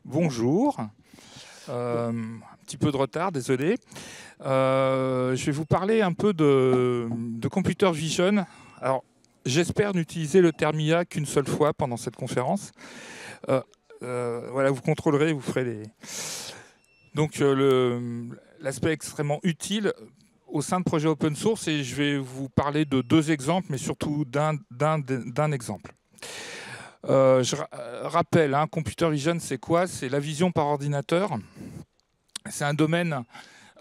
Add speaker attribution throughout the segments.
Speaker 1: Bonjour. Un petit peu de retard, désolé. Je vais vous parler un peu de computer vision. Alors, j'espère n'utiliser le terme IA qu'une seule fois pendant cette conférence. Euh, voilà, vous contrôlerez, vous ferez les. Donc, l'aspect extrêmement utile au sein de projets open source, et je vais vous parler de deux exemples, mais surtout d'un exemple. Je rappelle, computer vision, c'est quoi? C'est la vision par ordinateur. C'est un domaine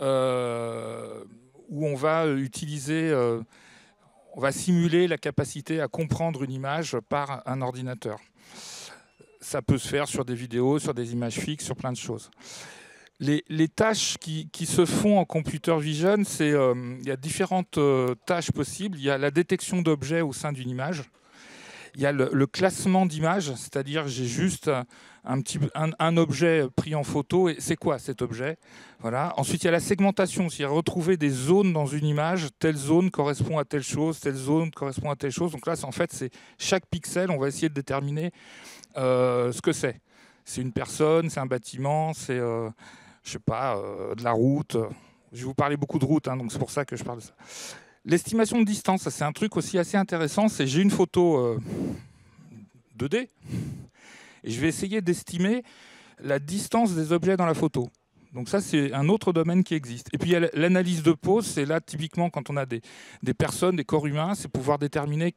Speaker 1: où on va utiliser, on va simuler la capacité à comprendre une image par un ordinateur. Ça peut se faire sur des vidéos, sur des images fixes, sur plein de choses. Les tâches qui se font en computer vision, il y a différentes tâches possibles. Il y a la détection d'objets au sein d'une image. Il y a le classement d'images, c'est-à-dire j'ai juste un objet pris en photo et c'est quoi cet objet? Voilà. Ensuite, il y a la segmentation, c'est-à-dire retrouver des zones dans une image. Telle zone correspond à telle chose, telle zone correspond à telle chose. Donc là, en fait, c'est chaque pixel, on va essayer de déterminer ce que c'est. C'est une personne, c'est un bâtiment, c'est, je sais pas, de la route. Je vais vous parler beaucoup de route, donc c'est pour ça que je parle de ça. L'estimation de distance, c'est un truc aussi assez intéressant. C'est j'ai une photo 2D et je vais essayer d'estimer la distance des objets dans la photo. Donc ça, c'est un autre domaine qui existe. Et puis il y a l'analyse de pose. C'est là, typiquement, quand on a des personnes, des corps humains, c'est pouvoir déterminer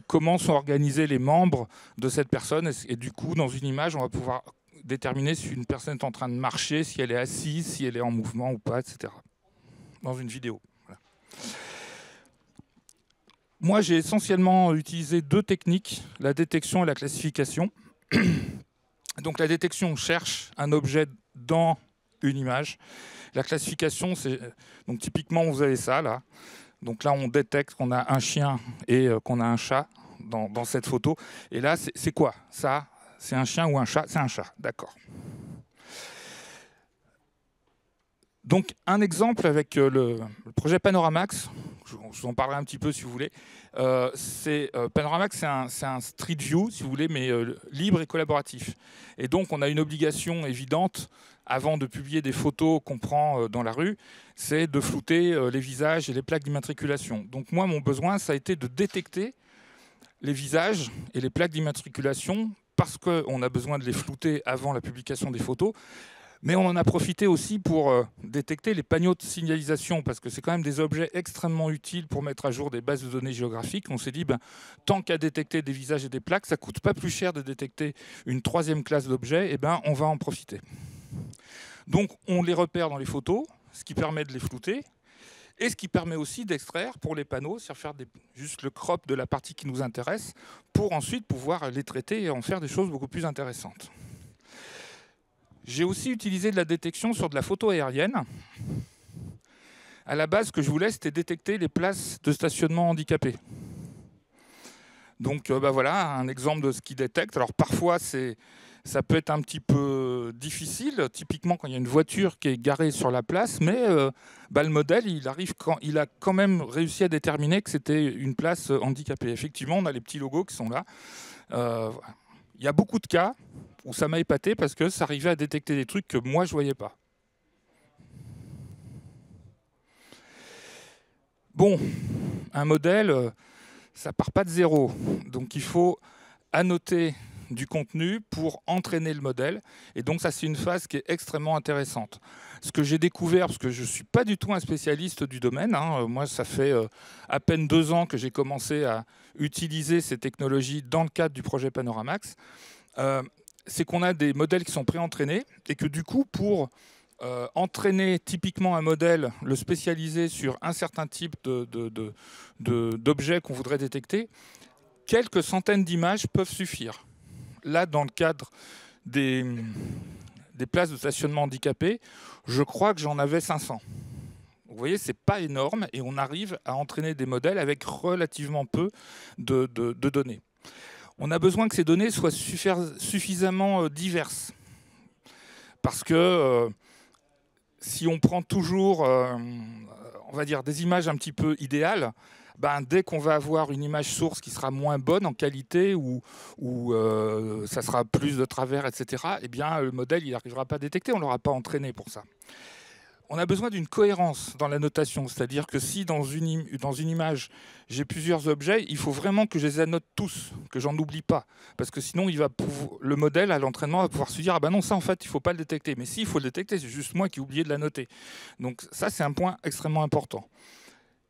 Speaker 1: comment sont organisés les membres de cette personne. Et du coup, dans une image, on va pouvoir déterminer si une personne est en train de marcher, si elle est assise, si elle est en mouvement ou pas, etc. Dans une vidéo. Voilà. Moi, j'ai essentiellement utilisé deux techniques, la détection et la classification. Donc la détection, on cherche un objet dans une image. La classification, c'est donc typiquement vous avez ça là. Donc là, on détecte qu'on a un chien et qu'on a un chat dans cette photo. Et là, c'est quoi? Ça, c'est un chien ou un chat? C'est un chat, d'accord. Donc un exemple avec le projet Panoramax, je vous en parlerai un petit peu si vous voulez. Panoramax, c'est un street view, si vous voulez, mais libre et collaboratif. Et donc on a une obligation évidente, avant de publier des photos qu'on prend dans la rue, c'est de flouter les visages et les plaques d'immatriculation. Donc moi, mon besoin, ça a été de détecter les visages et les plaques d'immatriculation parce qu'on a besoin de les flouter avant la publication des photos. Mais on en a profité aussi pour détecter les panneaux de signalisation, parce que c'est quand même des objets extrêmement utiles pour mettre à jour des bases de données géographiques. On s'est dit, tant qu'à détecter des visages et des plaques, ça ne coûte pas plus cher de détecter une troisième classe d'objets, on va en profiter. Donc on les repère dans les photos, ce qui permet de les flouter, et ce qui permet aussi d'extraire pour les panneaux, c'est-à-dire faire juste le crop de la partie qui nous intéresse, pour ensuite pouvoir les traiter et en faire des choses beaucoup plus intéressantes. J'ai aussi utilisé de la détection sur de la photo aérienne. À la base, ce que je voulais, c'était détecter les places de stationnement handicapées. Donc voilà, un exemple de ce qu'il détecte. Alors parfois, ça peut être un petit peu difficile, typiquement quand il y a une voiture qui est garée sur la place, mais le modèle, il a quand même réussi à déterminer que c'était une place handicapée. Effectivement, on a les petits logos qui sont là. Il y a beaucoup de cas où ça m'a épaté parce que ça arrivait à détecter des trucs que moi je ne voyais pas. Bon, un modèle, ça part pas de zéro. Donc il faut annoter du contenu pour entraîner le modèle. Et donc ça, c'est une phase qui est extrêmement intéressante. Ce que j'ai découvert, parce que je ne suis pas du tout un spécialiste du domaine, moi ça fait à peine 2 ans que j'ai commencé à utiliser ces technologies dans le cadre du projet Panoramax, c'est qu'on a des modèles qui sont pré-entraînés et que du coup, pour entraîner typiquement un modèle, le spécialiser sur un certain type d'objets qu'on voudrait détecter, quelques centaines d'images peuvent suffire. Là, dans le cadre des places de stationnement handicapées, je crois que j'en avais 500. Vous voyez, c'est pas énorme et on arrive à entraîner des modèles avec relativement peu de données. On a besoin que ces données soient suffisamment diverses. Parce que si on prend toujours, on va dire, des images un petit peu idéales, ben, dès qu'on va avoir une image source qui sera moins bonne en qualité ou ça sera plus de travers, etc., eh bien, le modèle il n'arrivera pas à détecter, on ne l'aura pas entraîné pour ça. On a besoin d'une cohérence dans la notation, c'est-à-dire que si dans une image, j'ai plusieurs objets, il faut vraiment que je les annote tous, que j'en oublie pas. Parce que sinon, le modèle, à l'entraînement, va pouvoir se dire « Ah ben non, ça, en fait, il ne faut pas le détecter. » Mais si, il faut le détecter, c'est juste moi qui ai oublié de la noter. Donc ça, c'est un point extrêmement important.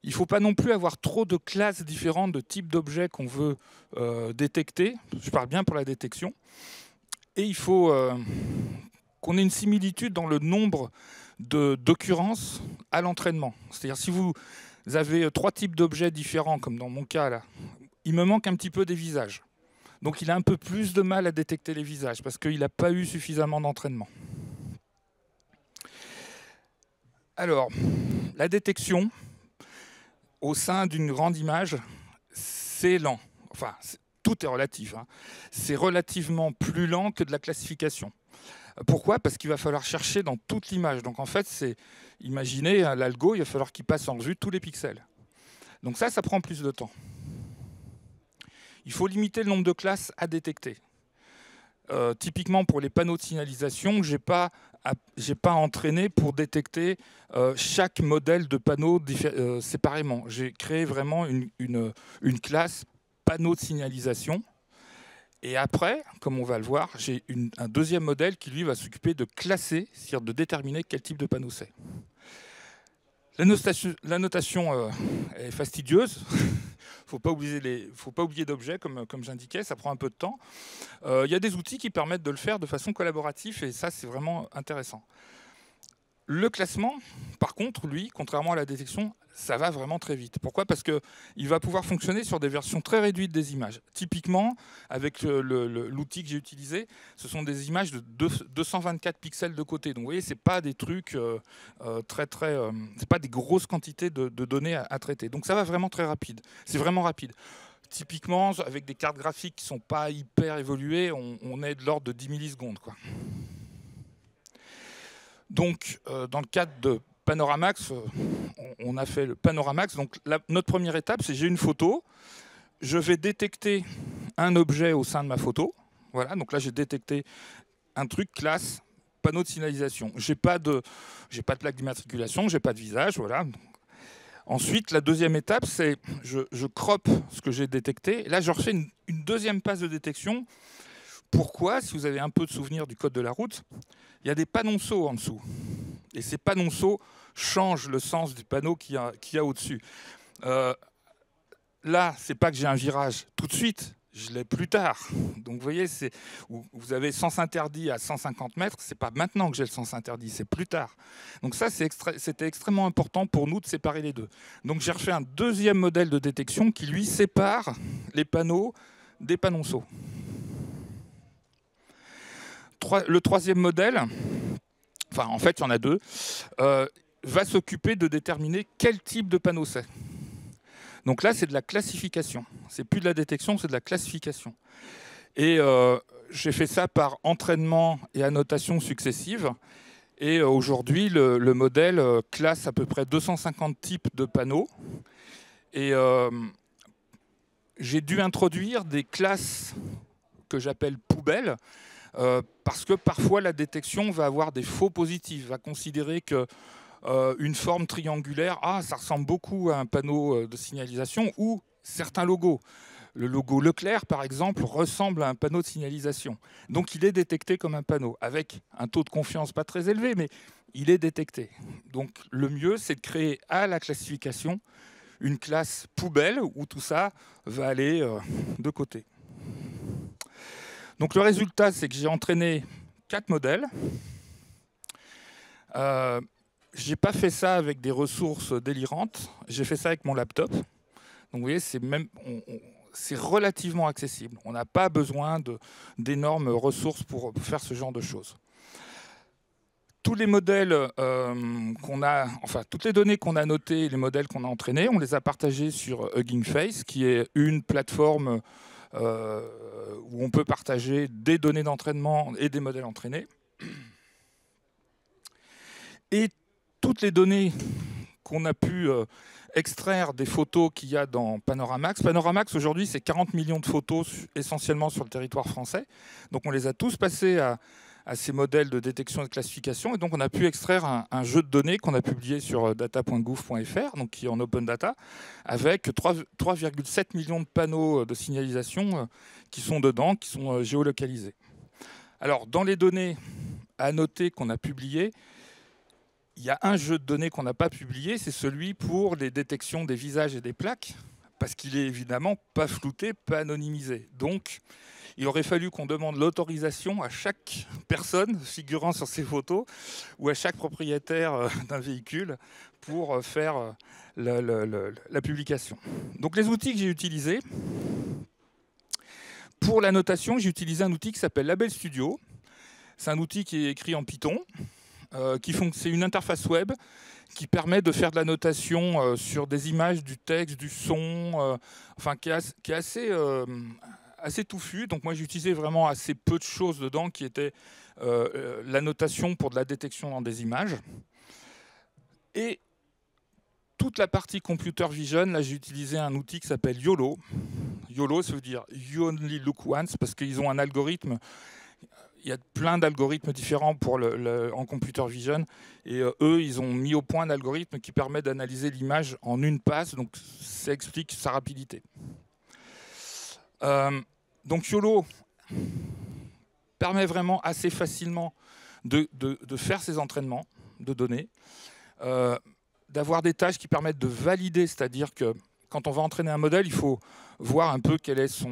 Speaker 1: Il ne faut pas non plus avoir trop de classes différentes de types d'objets qu'on veut détecter. Je parle bien pour la détection. Et il faut qu'on ait une similitude dans le nombre d'occurrences à l'entraînement. C'est-à-dire si vous avez 3 types d'objets différents, comme dans mon cas là, il me manque un petit peu des visages. Donc il a un peu plus de mal à détecter les visages parce qu'il n'a pas eu suffisamment d'entraînement. Alors, la détection au sein d'une grande image, c'est lent. Enfin, tout est relatif. Hein. C'est relativement plus lent que de la classification. Pourquoi? Parce qu'il va falloir chercher dans toute l'image. Donc en fait, imaginez l'algo, il va falloir qu'il passe en revue tous les pixels. Donc ça prend plus de temps. Il faut limiter le nombre de classes à détecter. Typiquement pour les panneaux de signalisation, je n'ai pas entraîné pour détecter chaque modèle de panneau séparément. J'ai créé vraiment une classe panneau de signalisation. Et après, comme on va le voir, j'ai un deuxième modèle qui, lui, va s'occuper de classer, c'est-à-dire de déterminer quel type de panneau c'est. La notation est fastidieuse. Il ne faut pas oublier d'objets, comme j'indiquais, ça prend un peu de temps. Il y a des outils qui permettent de le faire de façon collaborative, et ça, c'est vraiment intéressant. Le classement, par contre, lui, contrairement à la détection, ça va vraiment très vite. Pourquoi? Parce qu'il va pouvoir fonctionner sur des versions très réduites des images. Typiquement, avec l'outil que j'ai utilisé, ce sont des images de 224 pixels de côté. Donc vous voyez, ce n'est pas des trucs c'est pas des grosses quantités de données à traiter. Donc ça va vraiment très rapide. C'est vraiment rapide. Typiquement, avec des cartes graphiques qui ne sont pas hyper évoluées, on est de l'ordre de 10 millisecondes, quoi. Donc, dans le cadre de Panoramax, on a fait le Panoramax. Donc, notre première étape, c'est j'ai une photo. Je vais détecter un objet au sein de ma photo. Voilà, donc là, j'ai détecté un truc classe panneau de signalisation. J'ai pas de plaque d'immatriculation, j'ai pas de visage, voilà. Ensuite, la deuxième étape, c'est je croppe ce que j'ai détecté. Et là, je refais une deuxième passe de détection. Pourquoi? Si vous avez un peu de souvenir du code de la route, il y a des panonceaux en dessous. Et ces panonceaux changent le sens du panneau qu'il y a au-dessus. Là, ce n'est pas que j'ai un virage tout de suite, je l'ai plus tard. Donc vous voyez, vous avez sens interdit à 150 mètres, ce n'est pas maintenant que j'ai le sens interdit, c'est plus tard. Donc ça, c'était extrêmement important pour nous de séparer les deux. Donc j'ai refait un deuxième modèle de détection qui, lui, sépare les panneaux des panonceaux. Le troisième modèle, enfin en fait il y en a deux, va s'occuper de déterminer quel type de panneau c'est. Donc là c'est de la classification, c'est plus de la détection, c'est de la classification. Et j'ai fait ça par entraînement et annotation successive. Et aujourd'hui le modèle classe à peu près 250 types de panneaux. Et j'ai dû introduire des classes que j'appelle poubelles. Parce que parfois la détection va avoir des faux positifs, va considérer qu'une forme triangulaire, ça ressemble beaucoup à un panneau de signalisation, ou certains logos. Le logo Leclerc, par exemple, ressemble à un panneau de signalisation. Donc il est détecté comme un panneau, avec un taux de confiance pas très élevé, mais il est détecté. Donc le mieux, c'est de créer à la classification une classe poubelle, où tout ça va aller de côté. Donc le résultat, c'est que j'ai entraîné 4 modèles. Je n'ai pas fait ça avec des ressources délirantes, j'ai fait ça avec mon laptop. Donc vous voyez, c'est relativement accessible. On n'a pas besoin d'énormes ressources pour faire ce genre de choses. Tous les modèles toutes les données qu'on a notées, les modèles qu'on a entraînés, on les a partagés sur Hugging Face, qui est une plateforme où on peut partager des données d'entraînement et des modèles entraînés. Et toutes les données qu'on a pu extraire des photos qu'il y a dans Panoramax. Panoramax, aujourd'hui, c'est 40 millions de photos essentiellement sur le territoire français. Donc on les a tous passées à ces modèles de détection et de classification. Et donc on a pu extraire un jeu de données qu'on a publié sur data.gouv.fr, donc qui est en open data, avec 3,7 millions de panneaux de signalisation qui sont dedans, qui sont géolocalisés. Alors dans les données à noter qu'on a publiées, il y a un jeu de données qu'on n'a pas publié, c'est celui pour les détections des visages et des plaques, parce qu'il est évidemment pas flouté, pas anonymisé. Donc, il aurait fallu qu'on demande l'autorisation à chaque personne figurant sur ces photos ou à chaque propriétaire d'un véhicule pour faire la publication. Donc, les outils que j'ai utilisés, pour la notation, j'ai utilisé un outil qui s'appelle Label Studio. C'est un outil qui est écrit en Python. C'est une interface web qui permet de faire de la notation sur des images, du texte, du son, enfin qui est assez touffu. Donc moi j'ai utilisé vraiment assez peu de choses dedans qui étaient la notation pour de la détection dans des images. Et toute la partie computer vision, là j'ai utilisé un outil qui s'appelle YOLO. YOLO, ça veut dire You Only Look Once, parce qu'ils ont un algorithme. Il y a plein d'algorithmes différents en computer vision. Et eux, ils ont mis au point un algorithme qui permet d'analyser l'image en une passe. Donc, ça explique sa rapidité. Donc, YOLO permet vraiment assez facilement de faire ces entraînements de données, d'avoir des tâches qui permettent de valider, c'est-à-dire que quand on va entraîner un modèle, il faut voir un peu quelle est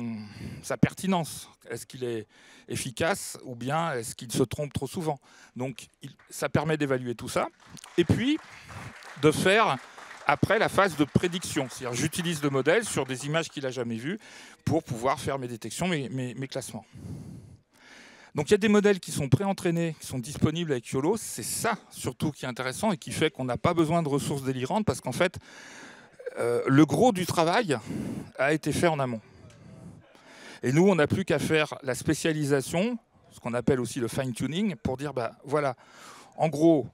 Speaker 1: sa pertinence. Est-ce qu'il est efficace ou bien est-ce qu'il se trompe trop souvent? Donc ça permet d'évaluer tout ça. Et puis de faire après la phase de prédiction. C'est-à-dire j'utilise le modèle sur des images qu'il n'a jamais vues pour pouvoir faire mes détections, mes classements. Donc il y a des modèles qui sont pré-entraînés, qui sont disponibles avec YOLO. C'est ça surtout qui est intéressant et qui fait qu'on n'a pas besoin de ressources délirantes parce qu'en fait, le gros du travail a été fait en amont. Et nous, on n'a plus qu'à faire la spécialisation, ce qu'on appelle aussi le fine-tuning, pour dire, bah, voilà, en gros,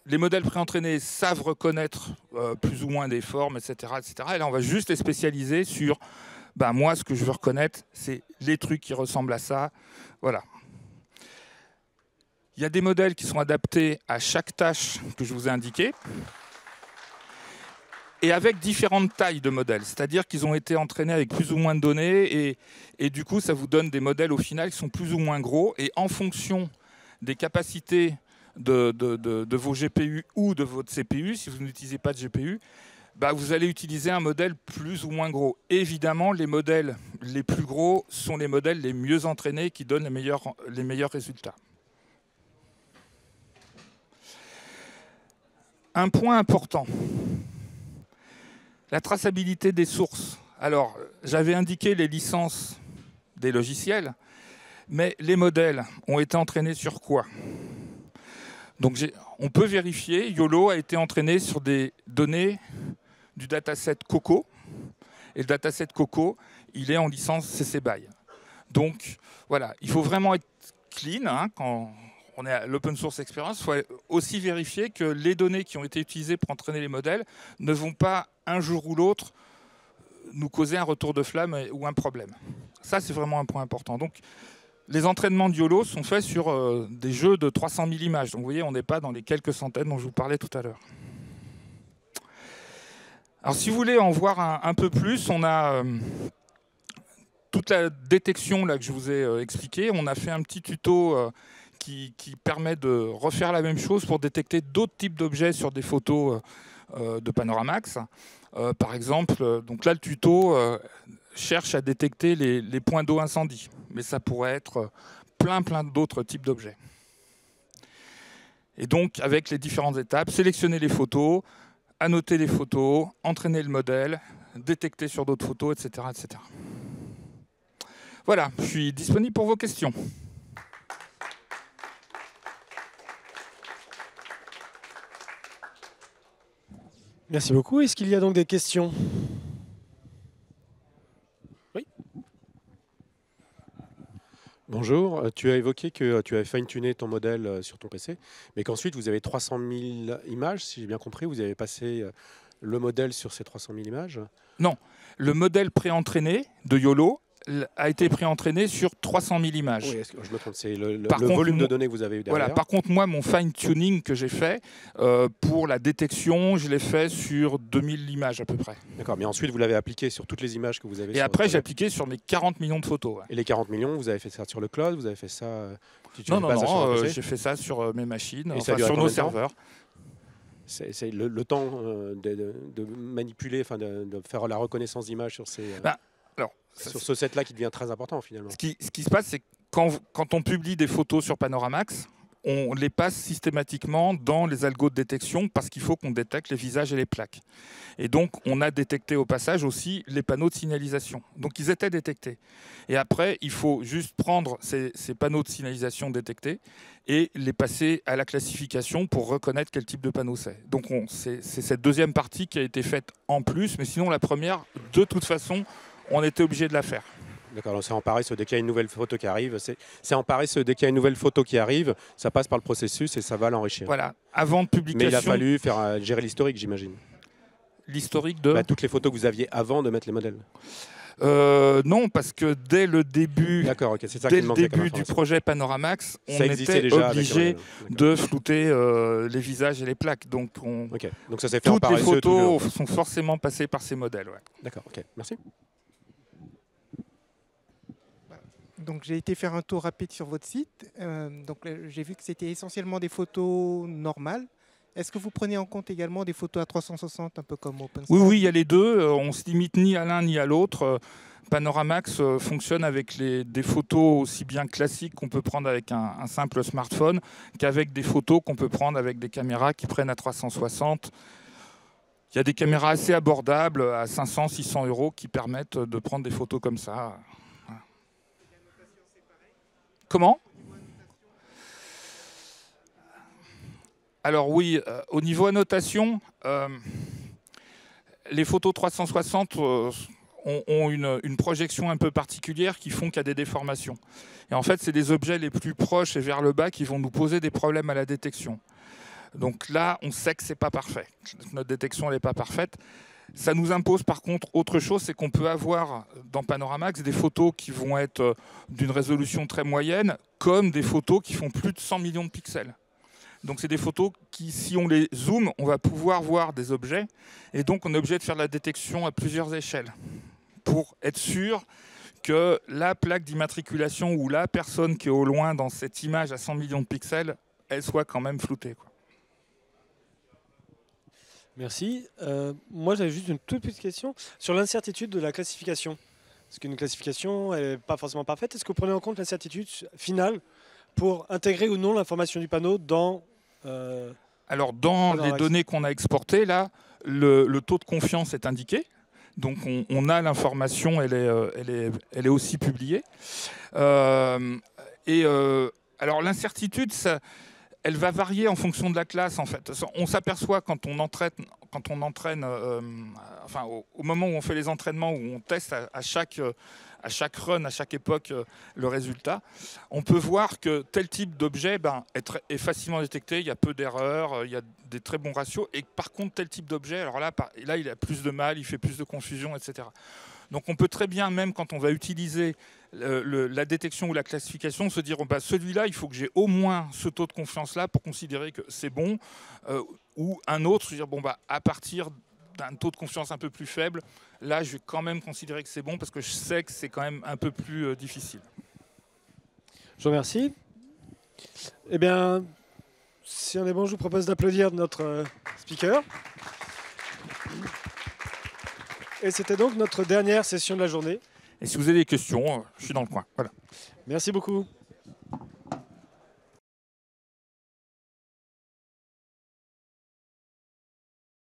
Speaker 1: les modèles préentraînés savent reconnaître plus ou moins des formes, etc., etc. Et là, on va juste les spécialiser sur, bah, moi, ce que je veux reconnaître, c'est les trucs qui ressemblent à ça. Voilà. Il y a des modèles qui sont adaptés à chaque tâche que je vous ai indiquée. Et avec différentes tailles de modèles, c'est-à-dire qu'ils ont été entraînés avec plus ou moins de données et du coup ça vous donne des modèles au final qui sont plus ou moins gros et en fonction des capacités de vos GPU ou de votre CPU, si vous n'utilisez pas de GPU, bah vous allez utiliser un modèle plus ou moins gros. Évidemment, les modèles les plus gros sont les modèles les mieux entraînés qui donnent les meilleurs résultats. Un point important. La traçabilité des sources. Alors, j'avais indiqué les licences des logiciels, mais les modèles ont été entraînés sur quoi? Donc, on peut vérifier, YOLO a été entraîné sur des données du dataset Coco. Et le dataset Coco, il est en licence CC BY. Donc, voilà, il faut vraiment être clean hein, quand on est à l'open source experience. Il faut aussi vérifier que les données qui ont été utilisées pour entraîner les modèles ne vont pas, un jour ou l'autre, nous causer un retour de flamme ou un problème. Ça, c'est vraiment un point important. Donc, les entraînements de YOLO sont faits sur des jeux de 300 000 images. Donc, vous voyez, on n'est pas dans les quelques centaines dont je vous parlais tout à l'heure. Alors, si vous voulez en voir un peu plus, on a toute la détection là, que je vous ai expliquée. On a fait un petit tuto qui permet de refaire la même chose pour détecter d'autres types d'objets sur des photos de Panoramax. Par exemple, donc là, le tuto cherche à détecter les points d'eau incendie. Mais ça pourrait être plein d'autres types d'objets. Et donc, avec les différentes étapes, sélectionner les photos, annoter les photos, entraîner le modèle, détecter sur d'autres photos, etc., etc. Voilà, je suis disponible pour vos questions.
Speaker 2: Merci beaucoup. Est-ce qu'il y a donc des questions? Oui. Bonjour. Bonjour, tu as évoqué que tu avais fine-tuné ton modèle sur ton PC, mais qu'ensuite vous avez 300 000 images, si j'ai bien compris, vous avez passé le modèle sur ces 300 000 images?
Speaker 1: Non, le modèle préentraîné de YOLO a été préentraîné sur 300 000 images.
Speaker 2: Oui, je me trompe, c'est le
Speaker 1: Contre,
Speaker 2: volume de données que vous avez eu derrière.
Speaker 1: Voilà, par contre, moi, mon fine-tuning que j'ai fait pour la détection, je l'ai fait sur 2000 images à peu près.
Speaker 2: D'accord, mais ensuite vous l'avez appliqué sur toutes les images que vous avez.
Speaker 1: Et après, j'ai appliqué sur mes 40 millions de photos. Ouais.
Speaker 2: Et les 40 millions, vous avez fait ça sur le cloud, vous avez fait ça...
Speaker 1: Non, j'ai fait ça sur mes machines, enfin, sur nos serveurs.
Speaker 2: C'est le temps de manipuler, enfin de faire la reconnaissance d'images sur ces... sur ce set-là qui devient très important finalement. Ce
Speaker 1: qui se passe, c'est que quand on publie des photos sur Panoramax, on les passe systématiquement dans les algos de détection parce qu'il faut qu'on détecte les visages et les plaques. Et donc, on a détecté au passage aussi les panneaux de signalisation. Donc, ils étaient détectés. Et après, il faut juste prendre ces panneaux de signalisation détectés et les passer à la classification pour reconnaître quel type de panneau c'est. Donc, c'est cette deuxième partie qui a été faite en plus, mais sinon, la première, de toute façon, on était obligé de la faire.
Speaker 2: D'accord, donc c'est en pareil, dès qu'il y a une nouvelle photo qui arrive, c'est en pareil, dès qu'il y a une nouvelle photo qui arrive, ça passe par le processus et ça va l'enrichir.
Speaker 1: Voilà, avant de publication...
Speaker 2: Mais il a fallu gérer l'historique, j'imagine.
Speaker 1: L'historique de...
Speaker 2: Toutes les photos que vous aviez avant de mettre les modèles.
Speaker 1: Non, parce que dès le début, du projet Panoramax, on était obligé de flouter les visages et les plaques. Donc,
Speaker 2: donc ça s'est fait
Speaker 1: toutes les photos sont forcément passées par ces modèles. Ouais.
Speaker 2: D'accord, ok, merci.
Speaker 3: Donc j'ai été faire un tour rapide sur votre site. J'ai vu que c'était essentiellement des photos normales. Est-ce que vous prenez en compte également des photos à 360, un peu comme OpenScan?
Speaker 1: Oui, il y a les deux. On ne se limite ni à l'un ni à l'autre. Panoramax fonctionne avec des photos aussi bien classiques qu'on peut prendre avec un simple smartphone qu'avec des photos qu'on peut prendre avec des caméras qui prennent à 360. Il y a des caméras assez abordables à 500, 600 € qui permettent de prendre des photos comme ça. Voilà. Comment ? Alors oui, au niveau annotation, les photos 360 ont une projection un peu particulière qui font qu'il y a des déformations. Et en fait, c'est des objets les plus proches et vers le bas qui vont nous poser des problèmes à la détection. Donc là, on sait que ce n'est pas parfait. Notre détection n'est pas parfaite. Ça nous impose par contre autre chose, c'est qu'on peut avoir dans Panoramax des photos qui vont être d'une résolution très moyenne, comme des photos qui font plus de 100 millions de pixels. Donc c'est des photos qui, si on les zoome, on va pouvoir voir des objets. Et donc on est obligé de faire de la détection à plusieurs échelles pour être sûr que la plaque d'immatriculation ou la personne qui est au loin dans cette image à 100 millions de pixels, elle soit quand même floutée, quoi.
Speaker 2: Merci. Moi, j'avais juste une toute petite question sur l'incertitude de la classification. Parce qu'une classification, elle n'est pas forcément parfaite. Est-ce que vous prenez en compte l'incertitude finale pour intégrer ou non l'information du panneau dans...
Speaker 1: Alors, dans les données qu'on a exportées, là, le taux de confiance est indiqué. Donc, on a l'information, elle est aussi publiée. Alors, l'incertitude, elle va varier en fonction de la classe, en fait. On s'aperçoit quand on entraîne, enfin, au moment où on fait les entraînements, où on teste à chaque run, à chaque époque, le résultat, on peut voir que tel type d'objet est facilement détecté, il y a peu d'erreurs, il y a des très bons ratios, et par contre, tel type d'objet, alors là, il a plus de mal, il fait plus de confusion, etc. Donc on peut très bien, même quand on va utiliser la détection ou la classification, se dire celui-là, il faut que j'ai au moins ce taux de confiance-là pour considérer que c'est bon, ou un autre, se dire à partir d'un taux de confiance un peu plus faible, là je vais quand même considérer que c'est bon parce que je sais que c'est quand même un peu plus difficile.
Speaker 2: Je vous remercie. Eh bien, si on est bon, je vous propose d'applaudir notre speaker. Et c'était donc notre dernière session de la journée.
Speaker 1: Et si vous avez des questions, je suis dans le coin. Voilà.
Speaker 2: Merci beaucoup.